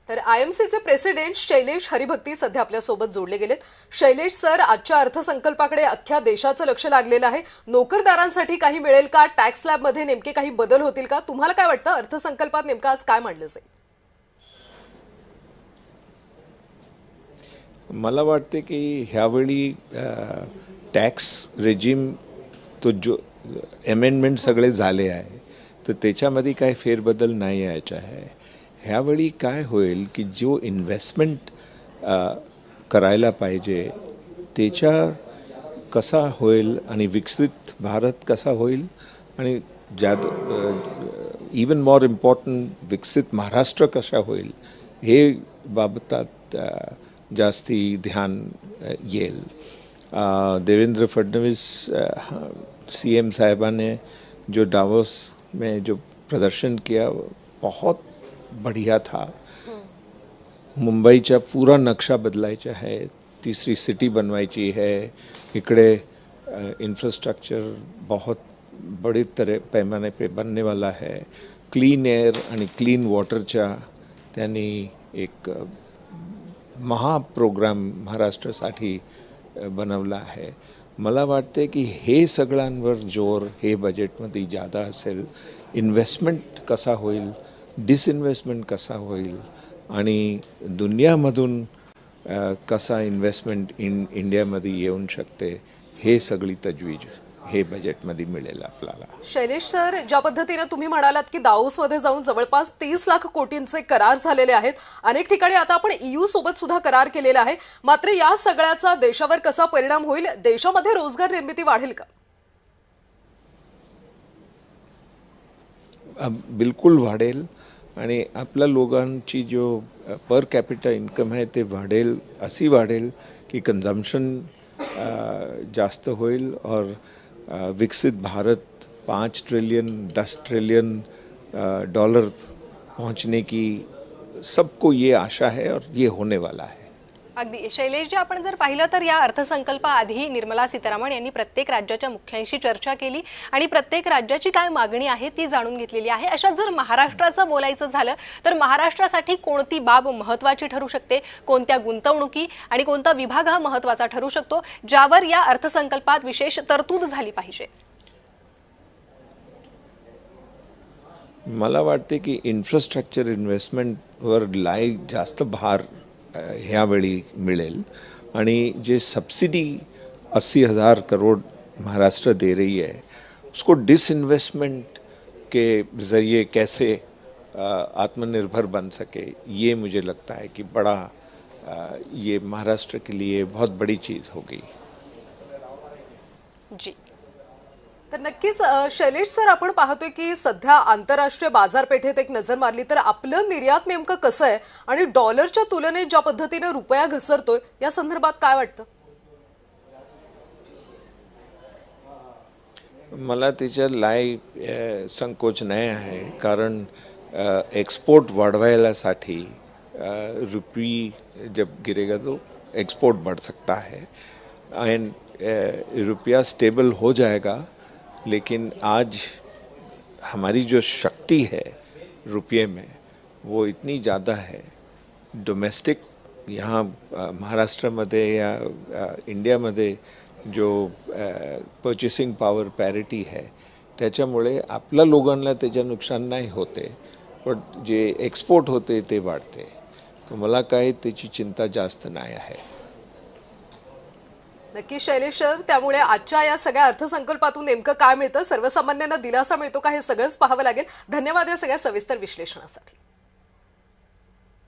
तर आयएमसीचे प्रेसिडेंट शैलेश हरिभक्ती सध्या आपल्या सोबत जोडले गेलेत। शैलेश सर, आजच्या अर्थसंकल्पाकडे अख्ख्या देशाचं लक्ष लागलेलं आहे। नोकरदारांसाठी काही मिळेल का? टॅक्स स्लॅब मध्ये नेमके काही बदल होतील का? तुम्हाला काय वाटतं, अर्थसंकल्पात नेमकं आज काय मांडलं जाईल? मला वाटते की ह्यावेळी टॅक्स रेजिम तो जो अमेंडमेंट सगळे झाले आहे, तर त्याच्यामध्ये काही फेरबदल नाही यायचा आहे। ह्यावेळी काय होईल की जो इन्व्हेस्टमेंट करायला पाहिजे त्याच्या कसा होईल आणि विकसित भारत कसा होईल आणि इवन मोर इम्पॉर्टंट विकसित महाराष्ट्र कसा होईल हे बाबतात जास्ती ध्यान येईल। देवेंद्र फडणवीस सीएम साहिबा ने जो डावोस में जो प्रदर्शन किया बहुत बढ़िया था। मुंबईचा पूरा नक्शा बदलायचा है, तीसरी सिटी बनवायची है, इकडे इंफ्रास्ट्रक्चर बहुत बड़े पैमाने पे बनने वाला है। क्लीन एयर आणि क्लीन वॉटरचा त्यांनी एक महाप्रोग्राम महाराष्ट्रासाठी बनवला आहे। मला वाटते की हे सगळ्यांवर जोर हे बजेटमध्ये जादा असेल। इन्व्हेस्टमेंट कसा होईल, डिसइन्व्हेस्टमेंट कसा होईल आणि दुनियामधून कसा इन्व्हेस्टमेंट इंडियामध्ये येऊ शकते, हे सगळी तजवीज हे बजेटमध्ये मिळेल आपल्याला। शैलेश सर, ज्या पद्धतीने तुम्ही म्हणालात की दावोसमध्ये जाऊन जवळपास 30 लाख कोटींचे करार झालेले आहेत, अनेक ठिकाणी आता आपण EU सोबत सुद्धा करार केलेला आहे, मात्र या सगळ्याचा देशावर कसा परिणाम होईल? देशामध्ये रोजगार निर्मिती वाढेल का? बिलकुल वाढेल आणि आपल्या लोकांची जो पर कॅपिटा इन्कम आहे ते वाढेल, अशी वाढेल की कंजम्पशन जास्त होईल और विकसित भारत 5 ट्रिलियन 10 ट्रिलियन डॉलर पहुंचने की सबको ये आशा है और ये होने वाला है। अगदी शैलेश जी, आपण जर पाहिलं तर या अर्थसंकल्पाआधी निर्मला सीतारामन यांनी प्रत्येक राज्याच्या मुख्यांशी चर्चा केली आणि प्रत्येक राज्याची काय मागणी आहे ती जाणून घेतलेली आहे। अशात जर महाराष्ट्राचं बोलायचं झालं तर महाराष्ट्रासाठी कोणती बाब महत्त्वाची ठरू शकते, कोणत्या गुंतवणुकी आणि कोणता विभाग हा महत्त्वाचा ठरू शकतो, ज्यावर या अर्थसंकल्पात विशेष तरतूद झाली पाहिजे? मला वाटते की इन्फ्रास्ट्रक्चर इन्व्हेस्टमेंटवर जास्त भार ह्यावेळी मिळेल आणि जे सब्सिडी 80,000 करोड़ महाराष्ट्र दे रही है, उसको डिसइन्वेस्टमेंट के ज़रिए कैसे आत्मनिर्भर बन सके, ये मुझे लगता है कि बड़ा ये महाराष्ट्र के लिए बहुत बड़ी चीज़ होगी। जी, तर नक्कीच शैलेश सर, आपण पाहतोय की सध्या आंतरराष्ट्रीय बाजारपेठेत एक नजर मारली तर आपलं निर्यात नेमकं कसं आहे आणि डॉलरच्या तुलनेत ज्या पद्धतीने रुपया घसरतोय या संदर्भात काय वाटतं? मला त्याच्या संकोच नाही आहे, कारण एक्सपोर्ट वाढवायसाठी रुपये जब गिरेगा तो एक्सपोर्ट बढ़ सकता है एंड रुपया स्टेबल हो जाएगा। लेकिन आज हमारी जो शक्ति है रुपये में वो इतनी ज़्यादा है, डोमेस्टिक यहाँ महाराष्ट्र मध्ये या इंडिया मध्ये जो पर्चेसिंग पावर पॅरिटी है त्याच्यामुळे आपल्या लोकांना त्याचे नुकसान नाही होते, पण जे एक्सपोर्ट होते ते वाढते। तो मला काही त्याची चिंता जास्त नाही आहे। नक्की शैलेश सर, त्यामुळे आजच्या या सगळ्या अर्थसंकल्पातून नेमकं काय मिळतं, सर्वसामान्यांना दिलासा मिळतो का, हे सगळंच पाहावं लागेल। धन्यवाद या सगळ्या सविस्तर विश्लेषणासाठी।